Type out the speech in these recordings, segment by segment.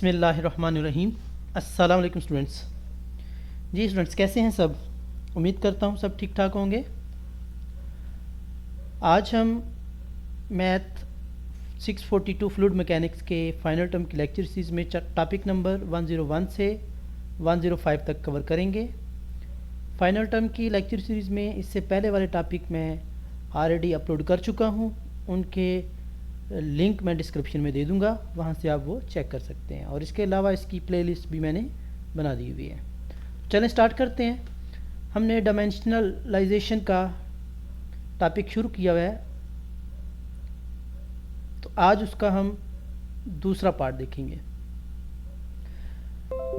बिस्मिल्लाहिर्रहमानिर्रहीम। अस्सलाम वालेकुम स्टूडेंट्स। जी स्टूडेंट्स, कैसे हैं सब? उम्मीद करता हूँ सब ठीक ठाक होंगे। आज हम मैथ 642 फ्लूइड मैकेनिक्स के फाइनल टर्म की लेक्चर सीरीज़ में टॉपिक नंबर 101 से 105 तक कवर करेंगे। फाइनल टर्म की लेक्चर सीरीज़ में इससे पहले वाले टॉपिक मैं ऑलरेडी अपलोड कर चुका हूँ, उनके लिंक मैं डिस्क्रिप्शन में दे दूँगा, वहाँ से आप वो चेक कर सकते हैं। और इसके अलावा इसकी प्लेलिस्ट भी मैंने बना दी हुई है। चलें स्टार्ट करते हैं। हमने डायमेंशनलाइजेशन का टॉपिक शुरू किया हुआ है, तो आज उसका हम दूसरा पार्ट देखेंगे।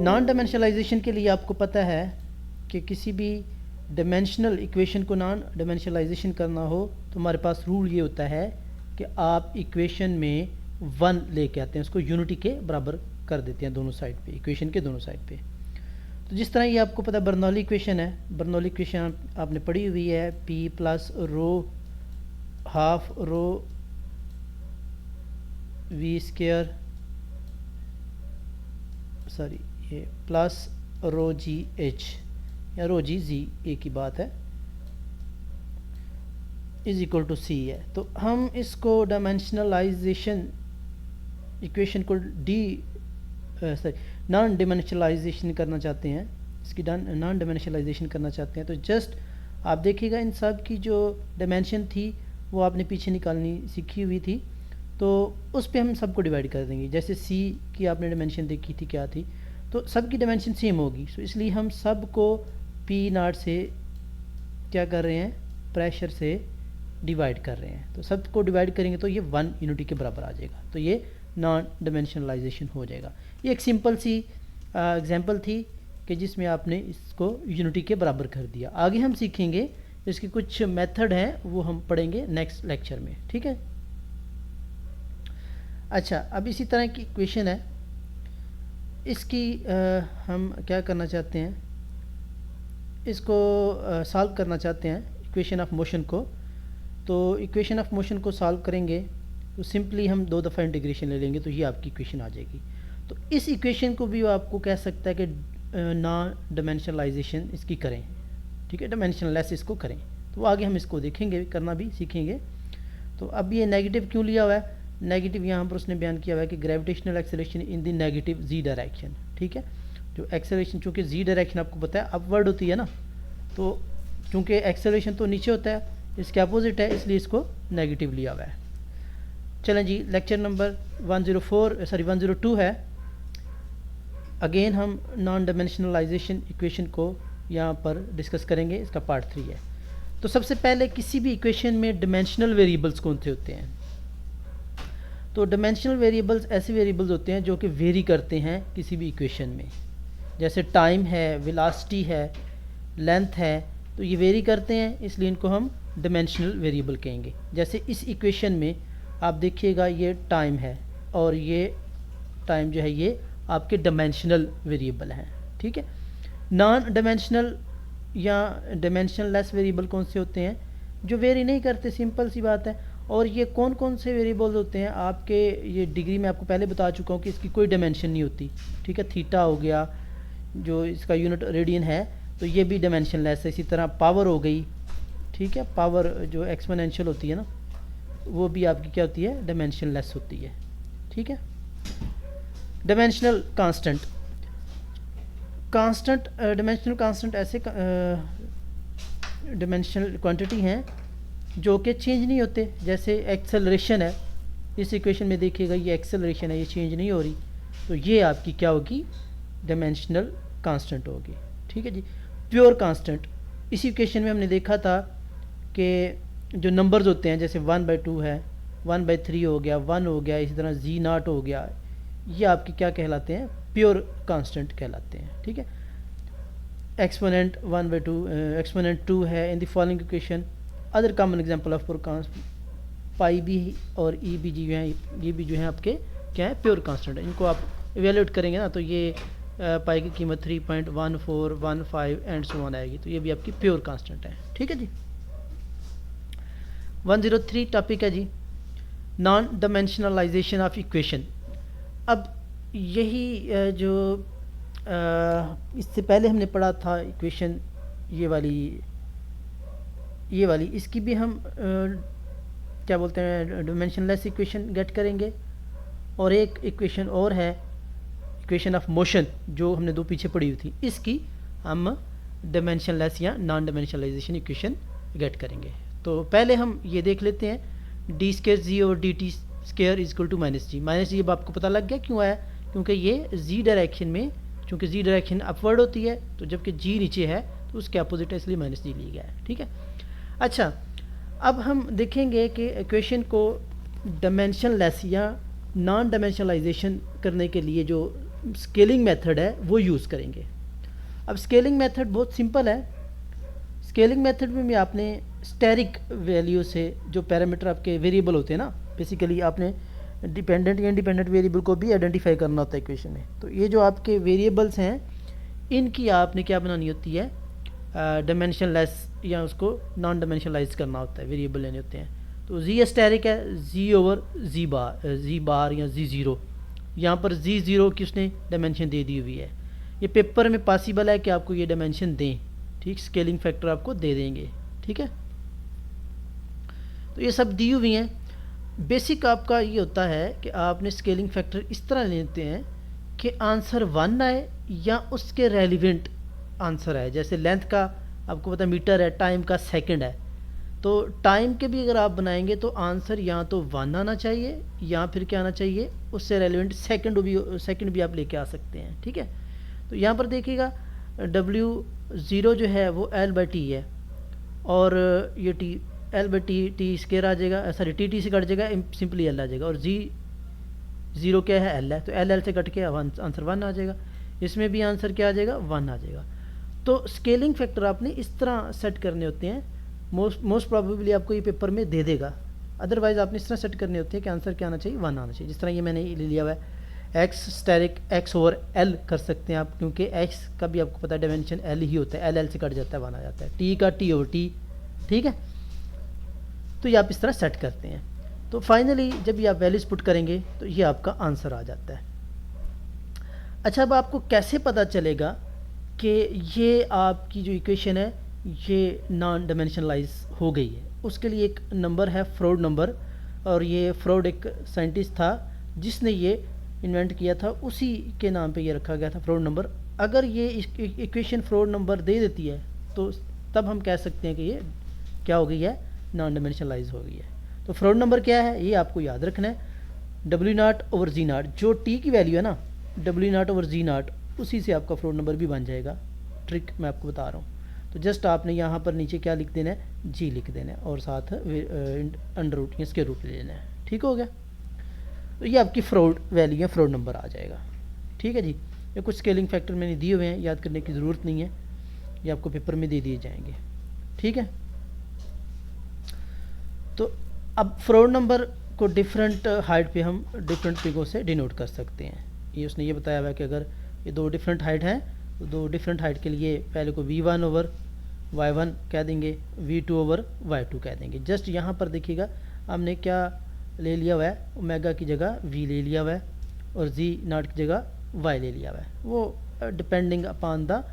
नॉन डायमेंशनलाइजेशन के लिए आपको पता है कि किसी भी डायमेंशनल इक्वेशन को नॉन डायमेंशनलाइजेशन करना हो तो हमारे पास रूल ये होता है कि आप इक्वेशन में 1 लेके आते हैं, उसको यूनिटी के बराबर कर देते हैं दोनों साइड पे, इक्वेशन के दोनों साइड पे। तो जिस तरह ये आपको पता है बर्नौली इक्वेशन है, बर्नौली इक्वेशन आपने पढ़ी हुई है, P plus rho half rho V square sorry ये प्लस रो जी एच या रो जी जी ए की बात है इज इक्वल टू सी है। तो हम इसको डायमेंशनलाइजेशन इक्वेशन को नॉन डायमेंशनलाइजेशन करना चाहते हैं, इसकी नॉन डायमेंशनलाइजेशन करना चाहते हैं। तो जस्ट आप देखिएगा इन सब की जो डायमेंशन थी वो आपने पीछे निकालनी सीखी हुई थी, तो उस पर हम सबको डिवाइड कर देंगे। जैसे सी की आपने डायमेंशन देखी थी क्या थी, तो सबकी डायमेंशन सेम होगी। तो इसलिए हम सबको पी नॉट से क्या कर रहे हैं, प्रेशर से डिवाइड कर रहे हैं। तो सबको डिवाइड करेंगे तो ये 1 यूनिटी के बराबर आ जाएगा, तो ये नॉन डायमेंशनलाइजेशन हो जाएगा। ये एक सिंपल सी एग्जांपल थी कि जिसमें आपने इसको यूनिटी के बराबर कर दिया। आगे हम सीखेंगे इसके कुछ मेथड हैं, वो हम पढ़ेंगे नेक्स्ट लेक्चर में, ठीक है। अच्छा, अब इसी तरह की इक्वेशन है, इसकी हम क्या करना चाहते हैं, इसको सॉल्व करना चाहते हैं इक्वेशन ऑफ मोशन को। तो इक्वेशन ऑफ मोशन को सॉल्व करेंगे तो सिंपली हम 2 दफ़ा इंटीग्रेशन ले लेंगे तो ये आपकी इक्वेशन आ जाएगी। तो इस इक्वेशन को भी आपको कह सकता है कि नॉन डायमेंशनलाइजेशन इसकी करें, ठीक है, डायमेंशनलेस इसको करें। तो आगे हम इसको देखेंगे, करना भी सीखेंगे। तो अब ये नेगेटिव क्यों लिया हुआ है, नेगेटिव यहाँ पर उसने बयान किया हुआ है कि gravitational acceleration in the negative G direction, ठीक है। जो एक्सेलरेशन, चूँकि जी डायरेक्शन आपको पता है अपवर्ड होती है ना, तो चूँकि एक्सेलरेशन तो नीचे होता है, इसके अपोजिट है, इसलिए इसको नेगेटिव लिया हुआ है। चलें जी, लेक्चर नंबर 102 है। अगेन हम नॉन डायमेंशनलाइजेशन इक्वेशन को यहाँ पर डिस्कस करेंगे, इसका पार्ट 3 है। तो सबसे पहले किसी भी इक्वेशन में डायमेंशनल वेरिएबल्स कौन से होते हैं? तो डायमेंशनल वेरिएबल्स ऐसे वेरिएबल्स होते हैं जो कि वेरी करते हैं किसी भी इक्वेशन में। जैसे टाइम है, वेलोसिटी है, लेंथ है, तो ये वेरी करते हैं, इसलिए इनको हम डायमेंशनल वेरिएबल कहेंगे। जैसे इस इक्वेशन में आप देखिएगा ये टाइम है और ये टाइम जो है ये आपके डायमेंशनल वेरिएबल हैं, ठीक है। नॉन डायमेंशनल या डायमेंशनलेस वेरिएबल कौन से होते हैं? जो वेरी नहीं करते, सिंपल सी बात है। और ये कौन कौन से वेरिएबल्स होते हैं आपके, ये डिग्री में आपको पहले बता चुका हूँ कि इसकी कोई डायमेंशन नहीं होती, ठीक है। थीटा हो गया, जो इसका यूनिट रेडियन है, तो ये भी डायमेंशनलेस है। इसी तरह पावर हो गई, ठीक है, पावर जो एक्सपोनेंशियल होती है ना, वो भी आपकी क्या होती है, डायमेंशनलेस होती है, ठीक है। डायमेंशनल कांस्टेंट, डायमेंशनल कांस्टेंट ऐसे डायमेंशनल क्वांटिटी हैं जो कि चेंज नहीं होते। जैसे एक्सेलरेशन है, इस इक्वेशन में देखिएगा ये एक्सेलरेशन है, ये चेंज नहीं हो रही, तो ये आपकी क्या होगी, डायमेंशनल कांस्टेंट होगी, ठीक है जी। प्योर कांस्टेंट, इसी इक्वेशन में हमने देखा था कि जो नंबर्स होते हैं, जैसे 1/2 है, 1/3 हो गया, 1 हो गया, इसी तरह Z0 हो गया, ये आपके क्या कहलाते हैं, प्योर कांस्टेंट कहलाते हैं, ठीक है। एक्सपोनेंट 1/2 एक्सपोनेंट 2 है in the following equation. Other common example of pure pi भी और ई भी जो हैं, ये भी जो हैं आपके क्या है, प्योर कांस्टेंट है। इनको आप इवेल्यूएट करेंगे ना, तो ये पाई की कीमत 3.1415 एंड सो ऑन आएगी, तो ये भी आपकी प्योर कांस्टेंट है, ठीक है जी। 103 टॉपिक है जी, नॉन डायमेंशनलाइजेशन ऑफ इक्वेशन। अब यही जो इससे पहले हमने पढ़ा था इक्वेशन, ये वाली इसकी भी हम क्या बोलते हैं, डायमेंशनलेस इक्वेशन गेट करेंगे। और एक इक्वेशन और है, इक्वेशन ऑफ मोशन, जो हमने दो पीछे पढ़ी हुई थी, इसकी हम डायमेंशनलेस या नॉन डायमेंशनलाइजेशन इक्वेशन गेट करेंगे। तो पहले हम ये देख लेते हैं, डी स्केयर जी और d t square equal to minus g. Minus g अब आपको पता लग गया क्यों आया, क्योंकि ये जी डायरेक्शन में, चूँकि जी डायरेक्शन अपवर्ड होती है, तो जबकि जी नीचे है तो उसके अपोजिट है, इसलिए माइनस जी लिया गया है। ठीक है। अच्छा, अब हम देखेंगे कि इक्वेशन को डायमेंशनलेस या नॉन डायमेंशनलाइजेशन करने के लिए जो स्केलिंग मेथड है वो यूज़ करेंगे। अब स्केलिंग मेथड बहुत सिंपल है। स्केलिंग मेथड में आपने स्टेरिक वैल्यू से जो पैरामीटर आपके वेरिएबल होते हैं ना, बेसिकली आपने डिपेंडेंट या इंडिपेंडेंट वेरिएबल को भी आइडेंटिफाई करना होता है इक्वेशन में। तो ये जो आपके वेरिएबल्स हैं, इनकी आपने क्या बनानी होती है, डायमेंशनलेस या उसको नॉन डायमेंशनलाइज करना होता है, वेरिएबल लेने होते हैं। तो जी स्टेरिक है, जी ओवर जी बार या जी ज़ीरो। यहाँ पर जी ज़ीरो की उसने डायमेंशन दे दी हुई है। ये पेपर में पॉसिबल है कि आपको ये डायमेंशन दें, ठीक, स्केलिंग फैक्टर आपको दे देंगे। ठीक है, तो ये सब दी हुई हैं। बेसिक आपका ये होता है कि आपने स्केलिंग फैक्टर इस तरह लेते हैं कि आंसर 1 आए या उसके रेलिवेंट आंसर आए। जैसे लेंथ का आपको पता मीटर है, टाइम का सेकंड है, तो टाइम के भी अगर आप बनाएंगे तो आंसर या तो 1 आना चाहिए या फिर क्या आना चाहिए, उससे रेलिवेंट सेकंड भी आप लेके आ सकते हैं। ठीक है, तो यहाँ पर देखिएगा W0 जो है वो L/T है, और ये T L/T स्केयर आ जाएगा, सॉरी T से कट जाएगा, सिंपली L आ जाएगा। और G0 क्या है, L है, तो L से कट के आंसर 1 आ जाएगा। इसमें भी आंसर क्या आ जाएगा, 1 आ जाएगा। तो स्केलिंग फैक्टर आपने इस तरह सेट करने होते हैं। मोस्ट प्रोबेबली आपको ये पेपर में दे देगा, अदरवाइज आपने इस तरह सेट करने होते हैं कि आंसर क्या आना चाहिए, 1 आना चाहिए। जिस तरह ये मैंने ले लिया हुआ है, X asterisk X over L कर सकते हैं आप, क्योंकि एक्स का भी आपको पता है डायमेंशन एल ही होता है, एल से कट जाता है, 1 आ जाता है। टी का टी ओवर टी। ठीक है, तो ये आप इस तरह सेट करते हैं। तो फाइनली जब ये आप वैल्यूज पुट करेंगे तो ये आपका आंसर आ जाता है। अच्छा, अब आपको कैसे पता चलेगा कि ये आपकी जो इक्वेशन है ये नॉन डायमेंशनलाइज हो गई है? उसके लिए एक नंबर है, फ्रोड नंबर, और ये फ्रोड एक साइंटिस्ट था जिसने ये इन्वेंट किया था, उसी के नाम पे ये रखा गया था, फ्रोड नंबर। अगर ये इक्वेशन फ्रोड नंबर दे देती है तो तब हम कह सकते हैं कि ये क्या हो गई है, नॉन डायमेंशनलाइज हो गई है। तो फ्रोड नंबर क्या है ये आपको याद रखना है, W0 ओवर Z0, जो टी की वैल्यू है ना, W0 ओवर Z0, उसी से आपका फ्रोड नंबर भी बन जाएगा। ट्रिक मैं आपको बता रहा हूँ। तो जस्ट आपने यहाँ पर नीचे क्या लिख देना है, जी लिख देना है, और साथ अंडर रूट या स्क्वायर रूट ले लेना है। ठीक हो गया, तो ये आपकी फ्रॉड वैल्यू या फ्रॉड नंबर आ जाएगा। ठीक है जी, ये कुछ स्केलिंग फैक्टर मैंने दिए हुए हैं, याद करने की ज़रूरत नहीं है, ये आपको पेपर में दे दिए जाएंगे। ठीक है, तो अब फ्रॉड नंबर को डिफरेंट हाइट पे हम डिफरेंट ट्रिकों से डिनोट कर सकते हैं। ये उसने ये बताया हुआ है कि अगर ये दो डिफरेंट हाइट हैं तो दो डिफरेंट हाइट के लिए पहले को V1 ओवर Y1 कह देंगे, V2 ओवर Y2 कह देंगे। जस्ट यहाँ पर देखिएगा हमने क्या ले लिया हुआ है, ओमेगा की जगह V ले लिया हुआ है और Z0 की जगह Y ले लिया हुआ है। वो डिपेंडिंग अपॉन द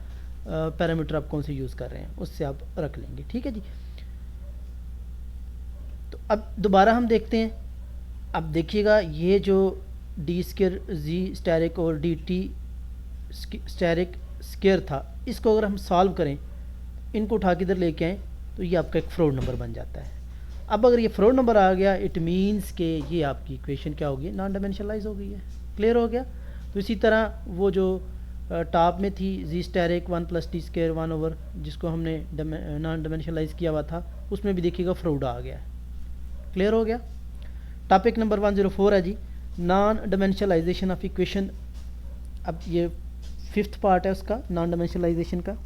पैरामीटर आप कौन से यूज़ कर रहे हैं उससे आप रख लेंगे। ठीक है जी, तो अब दोबारा हम देखते हैं। अब देखिएगा ये जो डी स्केयर जी स्टेरिक और डी टी स्टेरिक स्केयर था, इसको अगर हम सॉल्व करें, इनको उठा के इधर लेके आएँ तो ये आपका एक फ्रॉड नंबर बन जाता है। अब अगर ये फ्रॉड नंबर आ गया, इट मीन्स कि ये आपकी इक्वेशन क्या होगी, नॉन डायमेंशनलाइज हो गई है। क्लियर हो गया। तो इसी तरह वो जो टॉप में थी जी स्टेरिक 1 + टी स्केयर 1 ओवर, जिसको हमने नॉन डायमेंशनलाइज किया हुआ था, उसमें भी देखिएगा फ्रॉड आ गया। क्लियर हो गया। टॉपिक नंबर 104 है जी, नॉन डायमेंशनलाइजेशन ऑफ इक्वेशन। अब ये 5th पार्ट है उसका, नॉन डायमेंशनलाइजेशन का।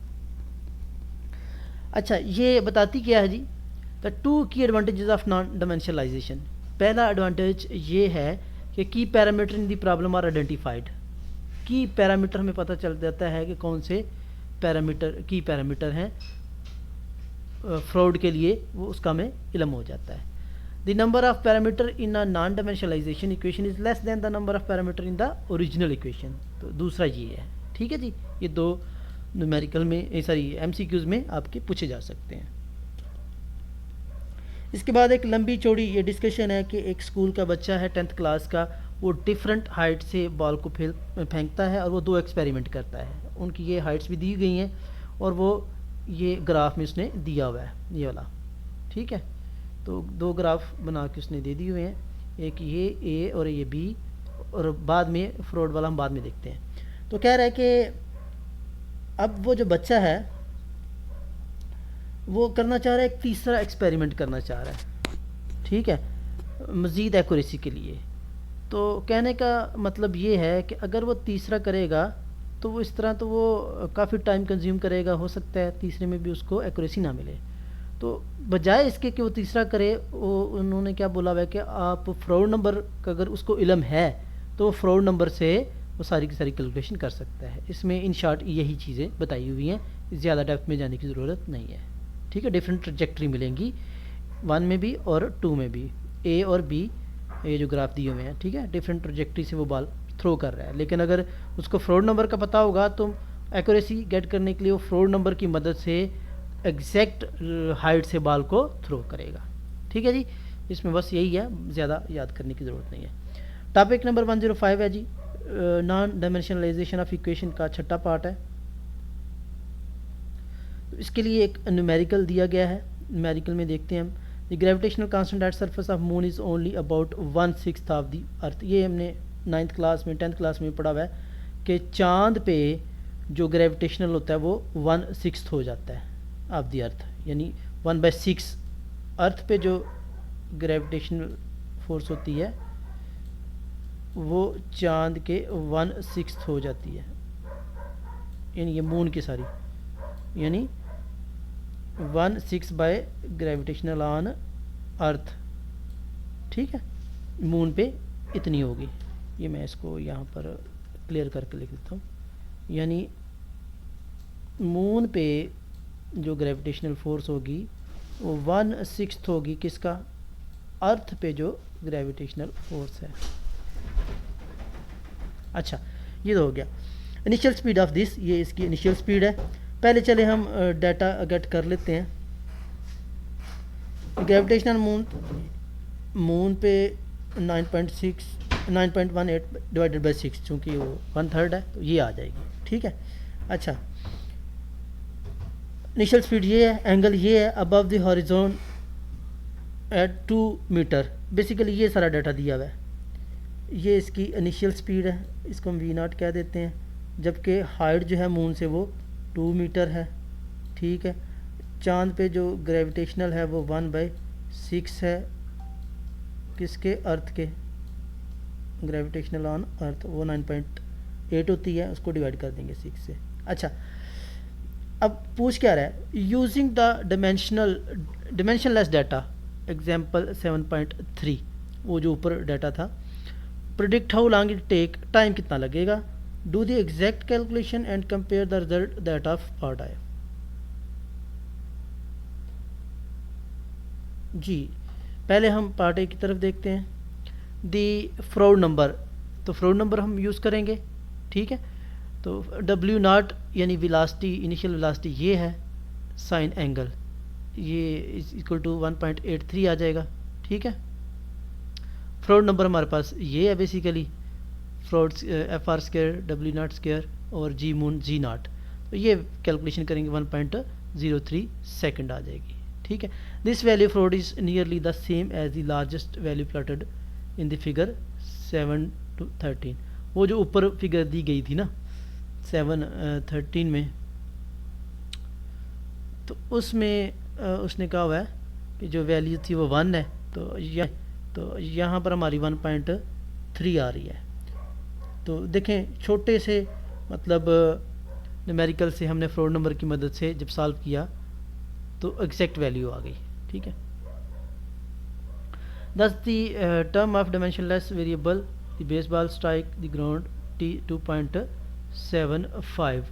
अच्छा, ये बताती क्या है जी, द 2 की एडवांटेजेस ऑफ नॉन डायमेंशनलाइजेशन। पहला एडवांटेज ये है कि key parameter in the problem are identified. Key parameter हमें पता चल जाता है कि कौन से की पैरामीटर हैं फ्रॉड के लिए, वो उसका हमें इल्म हो जाता है। The number of parameter in a non dimensionalisation equation is less than the number of parameter in the original equation. तो दूसरा ये है, ठीक है जी। ये दो न्यूमेरिकल में सॉरी एमसीक्यूज़ में आपके पूछे जा सकते हैं। इसके बाद एक लंबी चौड़ी ये डिस्कशन है कि एक स्कूल का बच्चा है 10th क्लास का, वो डिफरेंट हाइट से बॉल को फेंकता है और वो दो एक्सपेरिमेंट करता है। उनकी ये हाइट्स भी दी गई हैं और वो ये ग्राफ में उसने दिया हुआ है, ये वाला, ठीक है। तो दो ग्राफ बना के उसने दे दिए हुए हैं, एक ये ए और ये बी, और बाद में फ्रॉड वाला हम बाद में देखते हैं। तो कह रहा है कि अब वो जो बच्चा है वो करना चाह रहा है, एक तीसरा एक्सपेरिमेंट करना चाह रहा है, ठीक है, मज़ीद एक्यूरेसी के लिए। तो कहने का मतलब ये है कि अगर वो तीसरा करेगा तो वो इस तरह तो वो काफ़ी टाइम कंज्यूम करेगा, हो सकता है तीसरे में भी उसको एक्यूरेसी ना मिले। तो बजाय इसके कि वो तीसरा करे, वो उन्होंने क्या बोला हुआ है कि आप फ्रॉड नंबर का अगर उसको इल्म है तो वो फ्रॉड नंबर से वो सारी की सारी कैलकुलेशन कर सकता है। इसमें इन शॉर्ट यही चीज़ें बताई हुई हैं, ज़्यादा डेप्थ में जाने की ज़रूरत नहीं है, ठीक है। डिफरेंट ट्रजेक्टरी मिलेंगी 1 में भी और 2 में भी, ए और बी ये जो ग्राफ दिए हुए हैं, ठीक है। डिफरेंट ट्रजेक्टरी से वो बॉल थ्रो कर रहा है, लेकिन अगर उसको फ्रॉड नंबर का पता होगा तो एक्यूरेसी गेट करने के लिए वो फ्रॉड नंबर की मदद से एग्जैक्ट हाइट से बॉल को थ्रो करेगा, ठीक है जी। इसमें बस यही है, ज़्यादा याद करने की ज़रूरत नहीं है। टॉपिक नंबर 105 है जी, नॉन डायमेंशनलाइजेशन ऑफ इक्वेशन का छठा पार्ट है। इसके लिए एक न्यूमेरिकल दिया गया है, न्यूमेरिकल में देखते हैं हम। The gravitational constant at surface of moon is only about 1/6 of the earth. ये हमने 9th क्लास में 10th क्लास में पढ़ा हुआ है कि चांद पे जो ग्रेविटेशनल होता है वो 1/6 हो जाता है ऑफ द अर्थ, यानी 1/6 अर्थ पे जो ग्रेविटेशनल फोर्स होती है वो चांद के 1/6 हो जाती है, यानी ये मून की सारी, यानी 1/6 बाय ग्रेविटेशनल ऑन अर्थ, ठीक है। मून पे इतनी होगी, ये मैं इसको यहाँ पर क्लियर करके लिख देता हूँ। यानी मून पे जो ग्रेविटेशनल फोर्स होगी वो 1/6 होगी किसका, अर्थ पे जो ग्रेविटेशनल फोर्स है। अच्छा, ये तो हो गया इनिशियल स्पीड ऑफ दिस, ये इसकी इनिशियल स्पीड है। पहले चले हम डाटा गेट कर लेते हैं। ग्रेविटेशनल मून पे 9.18 डिवाइडेड बाई 6, चूँकि वो 1/3 है तो ये आ जाएगी, ठीक है। अच्छा, इनिशियल स्पीड ये है, एंगल ये है, above the horizon at 2 metre. Basically ये सारा डाटा दिया हुआ है, ये इसकी इनिशियल स्पीड है, इसको हम v0 कह देते हैं। जबकि हाइट जो है मून से वो 2 मीटर है, ठीक है। चांद पे जो ग्रेविटेशनल है वो 1/6 है, किसके, अर्थ के, ग्रेविटेशनल ऑन अर्थ वो 9.8 होती है, उसको डिवाइड कर देंगे 6 से। अच्छा, अब पूछ क्या रहा है, using the dimensionless data example 7.3, वो जो ऊपर डाटा था, predict how long it take, time कितना लगेगा, do the exact calculation and compare the result that of part I. जी, पहले हम पार्ट ए की तरफ देखते हैं। दी फ्रॉड नंबर, तो फ्रॉड नंबर हम यूज़ करेंगे, ठीक है। तो W0 यानी वेलोसिटी, इनिशियल वेलोसिटी ये है, साइन एंगल ये इज इक्वल टू 1.83 आ जाएगा, ठीक है। फ्रॉड नंबर हमारे पास ये है, बेसिकली फ्रॉड FR² W0² और G मून G0, तो ये कैलकुलेशन करेंगे 1.03 सेकंड आ जाएगी, ठीक है। This value Froude is nearly the same as the largest value plotted in the figure 7 to 13। वो जो ऊपर फिगर दी गई थी ना 7-13 में, तो उसमें उसने कहा हुआ है कि जो वैल्यू थी वो 1 है, तो यहाँ पर हमारी 1.3 आ रही है। तो देखें, छोटे से मतलब न्यूमेरिकल से हमने फ्रॉड नंबर की मदद से जब सॉल्व किया तो एग्जैक्ट वैल्यू आ गई, ठीक है। Thus the term of dimensionless variable, the baseball strike the ground T 2.75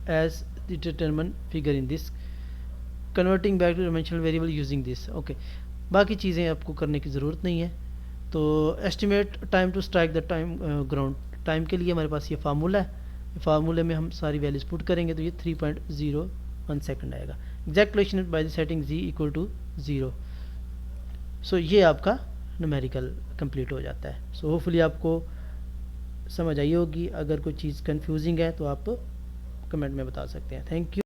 as the determined figure in this, converting back to dimensional variable using this, okay। बाकी चीज़ें आपको करने की ज़रूरत नहीं है। तो estimate time to strike the time ground, time के लिए हमारे पास ये फार्मूला है। फार्मूले में हम सारी वैल्यूज़ पुट करेंगे तो ये 3.01 सेकंड आएगा। Exact location by the setting z equal to 0। So ये आपका न्यूमेरिकल कंप्लीट हो जाता है। सो होपफुली आपको समझ आई होगी। अगर कोई चीज़ कंफ्यूजिंग है तो आप कमेंट में बता सकते हैं। Thank you.